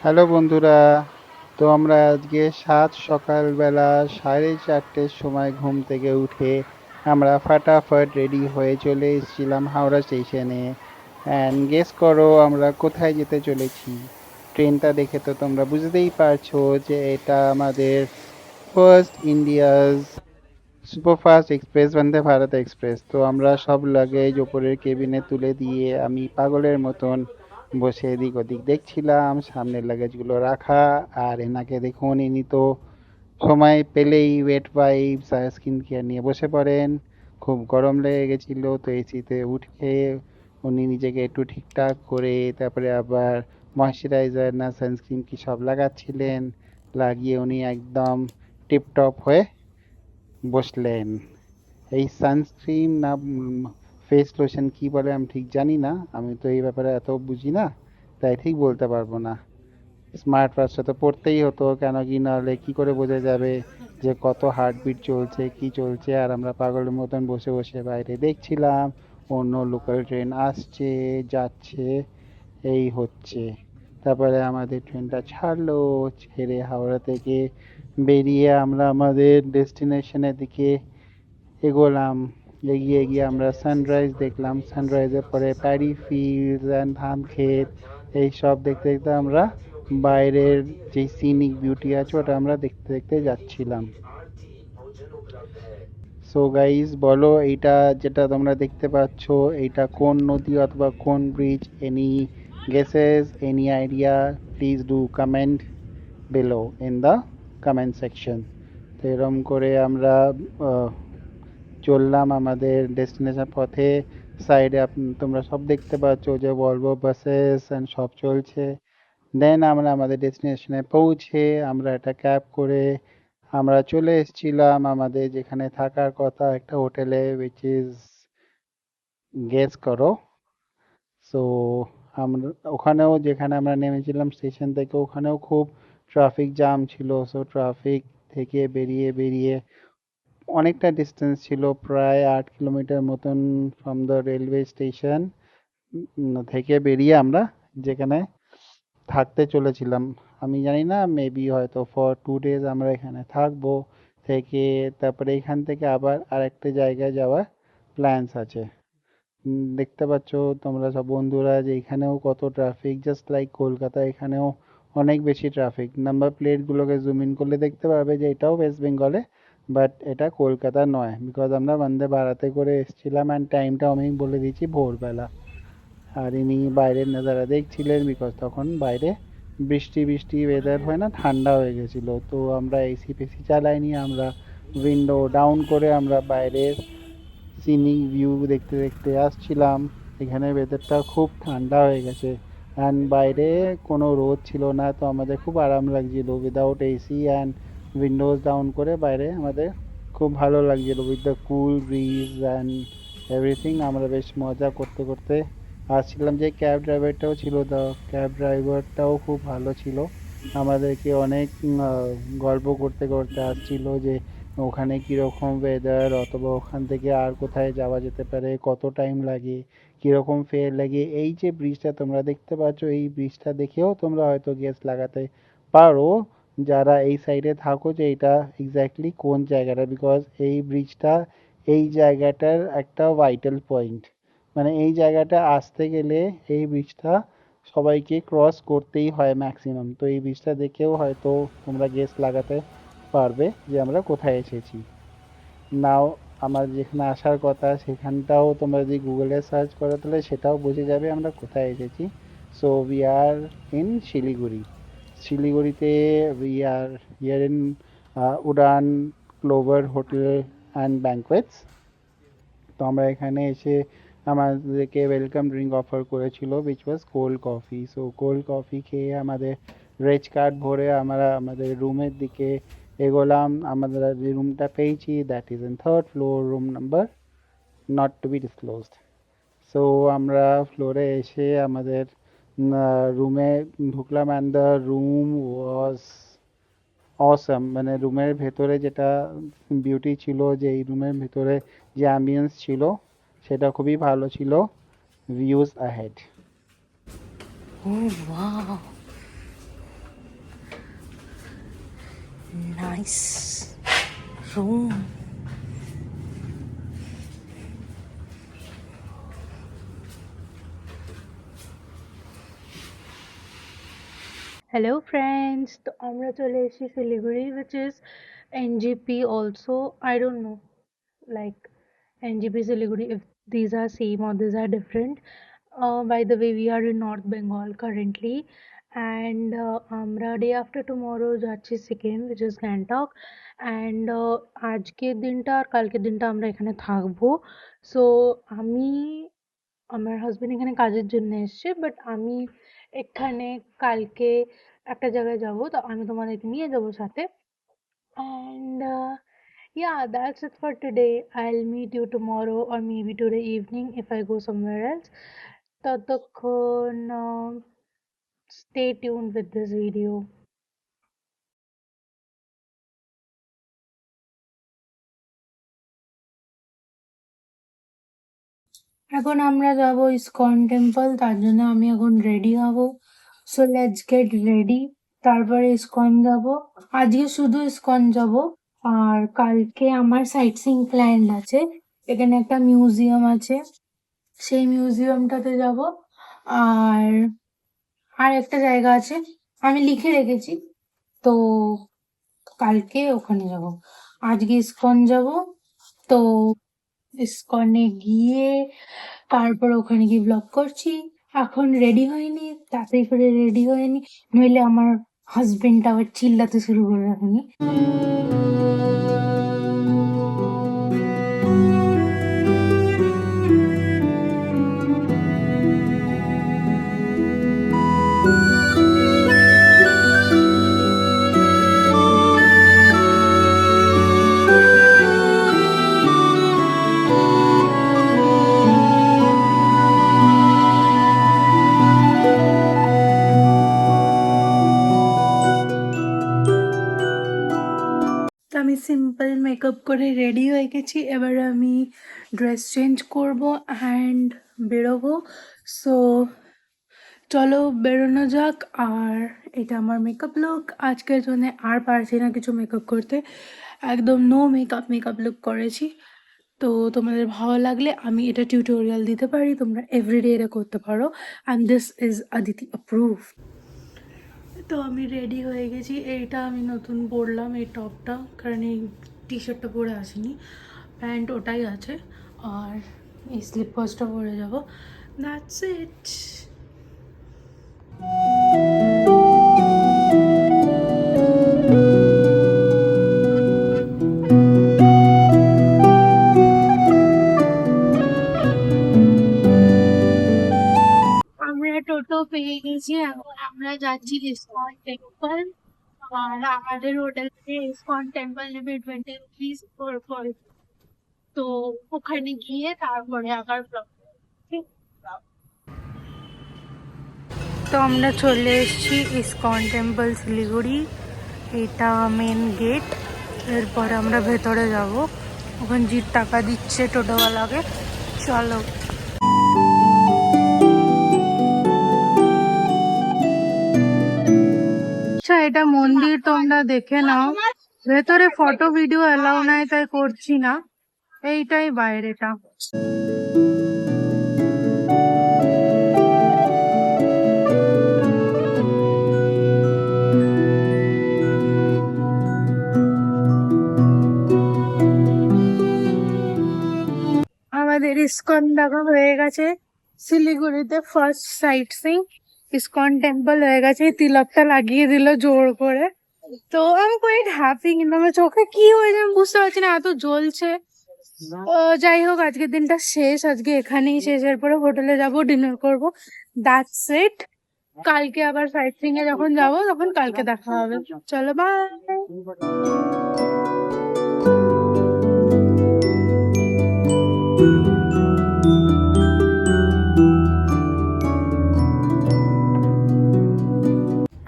Hello বন্ধুরা, তো আমরা আজকে সকালবেলা 4:30টার সময় ঘুম থেকে উঠে আমরা ফাটাফাট রেডি হয়ে চলে এসেছিলাম হাওড়া স্টেশনে। অ্যান্ড গেস করো আমরা কোথায় যেতে চলেছি। ট্রেনটা দেখে তো তোমরা বুঝতেই পারছো যে এটা আমাদের first India's superfast express, Vande Bharat express. তো আমরা সব লাগেজ ওপরের কেবিনে তুলে দিয়ে আমি পাগলের মতন বসে এদিক ওদিক দেখছিলাম, সামনের লাগেজগুলো রাখা। আর এনাকে দেখুন, ইনি তো সময় পেলেই ওয়েট ওয়াইপস আর স্কিন কেয়ার নিয়ে বসে পড়েন। খুব গরম লেগে গেছিল তো এসিতে উঠে উনি নিজেকে একটু ঠিকঠাক করে তারপরে আবার ময়শ্চারাইজার না সানস্ক্রিন কি সব লাগাচ্ছিলেন। লাগিয়ে উনি একদম টিপটপ হয়ে বসলেন। এই সানস্ক্রিন না ফেস লোশন কি বলে আমি ঠিক জানি না, আমি তো এই ব্যাপারে এত বুঝি না, তাই ঠিক বলতে পারবো না। স্মার্ট ওয়াচটা তো পড়তেই হতো, কেন কি নাহলে কি করে বোঝা যাবে যে কত হার্টবিট চলছে কি চলছে। আর আমরা পাগলের মতন বসে বসে বাইরে দেখছিলাম অন্য লোকাল ট্রেন আসছে যাচ্ছে এই হচ্ছে। তারপরে আমাদের ট্রেনটা ছাড়লো, ছেড়ে হাওড়া থেকে বেরিয়ে আমরা আমাদের ডেস্টিনেশনের দিকে এগোলাম। এগিয়ে গিয়ে আমরা সানরাইজ দেখলাম, সানরাইজের পরে প্যাডি ফিল্ডস অ্যান্ড ধান ক্ষেত এইসব দেখতে দেখতে আমরা বাইরের যে সিনিক বিউটি আছে ওটা আমরা দেখতে দেখতে যাচ্ছিলাম। সো গাইস বলো, এইটা যেটা তোমরা দেখতে পাচ্ছ এইটা কোন নদী অথবা কোন bridge? Any guesses, any idea? Please do comment below in the comment section. তো এরম করে আমরা আহ, চললাম আমাদের ডেস্টিনেশন পথে। সাইডে তোমরা সব দেখতে পাচ্ছ যে ভলভো বাসেস অ্যান্ড সব চলছে। দেন আমরা আমাদের ডেস্টিনেশনে পৌঁছে আমরা একটা ক্যাব করে আমরা চলে এসেছিলাম আমাদের যেখানে থাকার কথা, একটা হোটেলে, উইচ ইজ, গেস করো। সো আমরা ওখানেও, যেখানে আমরা নেমেছিলাম স্টেশন থেকে, ওখানেও খুব ট্রাফিক জ্যাম ছিল। সো ট্রাফিক থেকে বেরিয়ে বেরিয়ে অনেকটা ডিস্টেন্স ছিল, প্রায় 8 কিলোমিটার মতন ফ্রম দ্য রেলওয়ে স্টেশন থেকে বেরিয়ে আমরা যেখানে থাকতে চলেছিলাম। আমি জানি না, মেবি হয়তো ফর 2 ডেজ আমরা এখানে থাকবো। থেকে তারপরে এখান থেকে আবার আরেকটা জায়গায় যাওয়ার প্ল্যানস আছে। দেখতে পাচ্ছ তোমরা সব বন্ধুরা যে এখানেও কত ট্রাফিক, জাস্ট লাইক কলকাতা এখানেও অনেক বেশি ট্রাফিক। নাম্বার প্লেটগুলোকে জুম ইন করলে দেখতে পারবে যে এটাও ওয়েস্ট বেঙ্গলে, বাট এটা কলকাতা নয়, বিকজ আমরা বন্দে ভারতে করে এসেছিলাম। অ্যান্ড টাইমটাও আমি বলে দিচ্ছি, ভোরবেলা। আর ইনি বাইরের নাজারা দেখছিলেন, বিকজ তখন বাইরে বৃষ্টি বৃষ্টি ওয়েদার হয় না, ঠান্ডা হয়ে গেছিল। তো আমরা এসি ফেসি চালাইনি, আমরা উইন্ডো ডাউন করে আমরা বাইরের সিনিক ভিউ দেখতে দেখতে আসছিলাম। এখানে ওয়েদারটা খুব ঠান্ডা হয়ে গেছে অ্যান্ড বাইরে কোনো রোদ ছিল না, তো আমাদের খুব আরাম লাগছিল without AC and Windows down করে বাইরে আমাদের খুব ভালো লাগছিল with the cool bridge and everything. আমরা বেশ মজা করতে করতে আসছিলাম। যে ক্যাব ড্রাইভারটাও ছিল, দ্য ক্যাব ড্রাইভারটাও খুব ভালো ছিল, আমাদেরকে অনেক গল্প করতে করতে আসছিল যে ওখানে কীরকম ওয়েদার, অথবা ওখান থেকে আর কোথায় যাওয়া যেতে পারে, কত টাইম লাগে, কীরকম ফেয়ার লাগে। এই যে ব্রিজটা তোমরা দেখতে পাচ্ছ, এই ব্রিজটা দেখেও তোমরা হয়তো গেস লাগাতে পারো যারা এই সাইডে থাকো যে এটা এক্স্যাক্টলি কোন জায়গাটা, বিকজ এই ব্রিজটা এই জায়গাটার একটা ভাইটাল পয়েন্ট। মানে এই জায়গাটা আসতে গেলে এই ব্রিজটা সবাইকে ক্রস করতেই হয় ম্যাক্সিমাম। তো এই ব্রিজটা দেখেও হয়তো তোমরা গেস লাগাতে পারবে যে আমরা কোথায় এসেছি। নাও আমার যেখানে আসার কথা সেখানটাও তোমরা যদি গুগলে সার্চ করো তাহলে সেটাও বুঝে যাবে আমরা কোথায় এসেছি। So we are in Siliguri. শিলিগুড়িতে we are here in Uran Clover hotel and banquets. তো আমরা এখানে এসে আমাদেরকে ওয়েলকাম ড্রিঙ্ক অফার করেছিল, which was cold coffee. So cold coffee খেয়ে আমাদের রেজ কার্ড ভরে আমরা আমাদের রুমের দিকে এগোলাম। আমরা যে রুমটা পেয়েছি that is in 3rd floor, room number not to be disclosed. So আমরা ফ্লোরে এসে আমাদের রুমে ঢুকলাম and the room was awesome. মানে রুমের ভেতরে যেটা বিউটি ছিল, যে এই রুমের ভেতরে যে অ্যাম্বিয়েন্স ছিল সেটা খুবই ভালো ছিল। Views ahead. Oh wow, nice room. Hello friends, তো আমরা চলে এসেছি Siliguri, which is NGP also. I don't know, like NGP Siliguri, if these are same or these are different. By the way, we are in North Bengal currently, and আমরা day after tomorrow যাচ্ছি Sikkim, which is Gangtok, and আজকের দিনটা আর কালকের দিনটা আমরা এখানে থাকবো। So আমি আমার হাজবেন্ড এখানে কাজের জন্য এসছে, বাট আমি এখানে কালকে একটা জায়গায় যাব, তো আমি তোমাদেরকে নিয়ে যাবো সাথে। And yeah, that's it for today. I'll meet you tomorrow or maybe today evening if I go somewhere else. ততক্ষণ stay tuned with this video. এখন আমরা যাব ইসকন টেম্পল, তার জন্য আমি এখন রেডি হব। সো লেটস গেট রেডি, তারপরে ইসকন যাব। আজকে শুধু ইসকন যাব, আর কালকে আমার সাইট সিইং প্ল্যান আছে। এখানে একটা মিউজিয়াম আছে, সেই মিউজিয়ামটাতে যাব। আর আর একটা জায়গা আছে, আমি লিখে রেখেছি, তো কালকে ওখানে যাব। আজকে ইসকন যাব, তো ইসকনে গিয়ে তারপর ওখানে গিয়ে ব্লগ করছি। এখন রেডি হয়নি, তাড়াতাড়ি করে রেডি হয়নি, নইলে আমার হাজবেন্ড আবার চিল্লাতে শুরু করে এখনই। আমি সিম্পল মেকআপ করে রেডি হয়ে গেছি, এবার আমি ড্রেস চেঞ্জ করব অ্যান্ড বেরোবো। সো চলো বেরোনো যাক। আর এটা আমার মেকআপ লুক আজকের জন্য। আর পারছি না কিছু মেকআপ করতে, একদম নো মেকআপ লুক করেছি। তো তোমাদের ভালো লাগলে আমি এটা টিউটোরিয়াল দিতে পারি, তোমরা এভরিডে এটা করতে পারো, and this is Aditi approve. তো আমি রেডি হয়ে গেছি, এইটা আমি নতুন পরলাম এই টপটা, কারণ এই টি শার্টটা পরে আসিনি, প্যান্ট ওটাই আছে, আর এই স্লিপার্সটা পরে যাবো। That's it. আমরা টোটো পেয়ে গেছি, এখন আমরা যাচ্ছি ইসকন টেম্পল। আর আমাদের হোটেল থেকে ইসকন টেম্পল নেবে 20 রুপিস পর। তো ওখানে গিয়ে তারপরে আবার ব্লগ। তো আমরা চলে এসেছি ইসকন টেম্পল শিলিগুড়ি, এটা মেন গেট। এরপর আমরা ভেতরে যাব, ওখানে জিৎ টাকা দিচ্ছে টোটোওয়ালাকে। চলো। আচ্ছা, এটা মন্দির, তোমরা দেখে নাও। ভেতরে ফটো ভিডিও এলাও নাই, তাই করছি না। এইটাই বাইরেটা। আমাদের ইসকন দেখা হয়ে গেছে, শিলিগুড়িতে first sight Singh ISKCON temple হয়ে গেছে। তিলকটা লাগিয়ে দিল জোর করে, তো আমি কোয়াইট হ্যাপি। কিন্তু আমার চোখে কি হয়েছে আমি বুঝতে পারছি না, এত জ্বলছে। যাই হোক, আজকের দিনটা শেষ, আজকে এখানেই শেষ। এরপরে হোটেলে যাব, ডিনার করব, দ্যাটস ইট। কালকে আবার সাইট সিং এ যখন যাব তখন কালকে দেখা হবে। চলো বাই।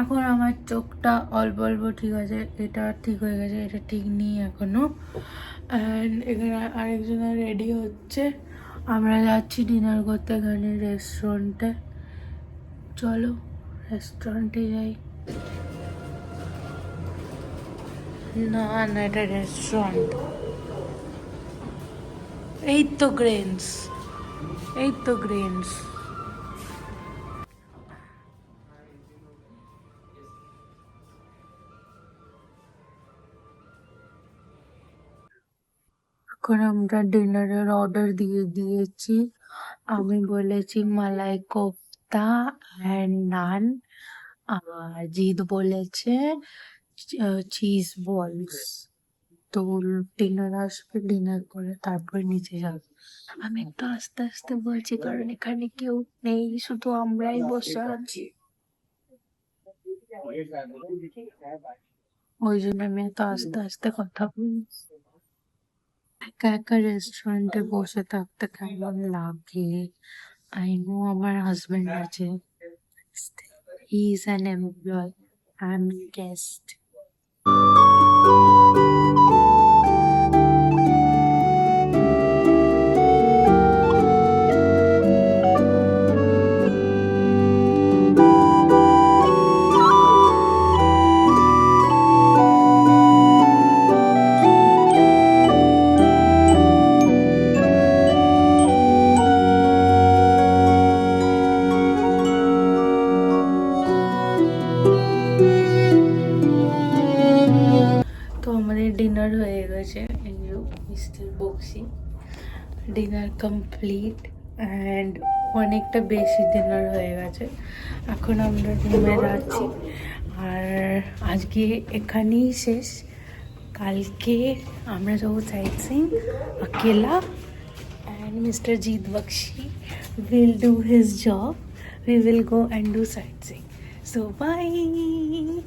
এখন আমার চোখটা অল্প অল্প ঠিক আছে, এটা ঠিক হয়ে গেছে, এটা ঠিক নেই এখনো। অ্যান্ড এখানে আরেকজনের রেডি হচ্ছে, আমরা যাচ্ছি ডিনার করতে এখানে রেস্টুরেন্টে। চলো রেস্টুরেন্টে যাই। না না, এটা রেস্টুরেন্ট। এই তো গ্রেনস, এই তো গ্রেনস। এখন আমরা ডিনারের অর্ডার দিয়ে দিয়েছি। আমি বলেছি মালাই কোফতা অ্যান্ড নান, আর জিৎ বলেছে চিজ বলস। তো ডিনার আসবে, ডিনার করে তারপরে নিচে যাবে। আমি একটু আস্তে আস্তে বলছি কারণ এখানে কেউ নেই, শুধু আমরাই বসে আছি, ওই জন্য আমি এত আস্তে আস্তে কথা বলি। একা একা রেস্টুরেন্টে বসে থাকতে কেমন লাগে। আই নো আমার হাজবেন্ড আছে, he is an employ, I am guest. তো আমাদের ডিনার হয়ে গেছে, এই যে mister Bakshi, dinner complete and অনেকটা বেশি ডিনার হয়ে গেছে। এখন আমরা রুমে যাচ্ছি, আর আজকে এখানেই শেষ। কালকে আমরা যাবো সাইট সিইং अकेला, and Mr. Jeet Bakshi will do his job. We will go and do sightseeing. So bye.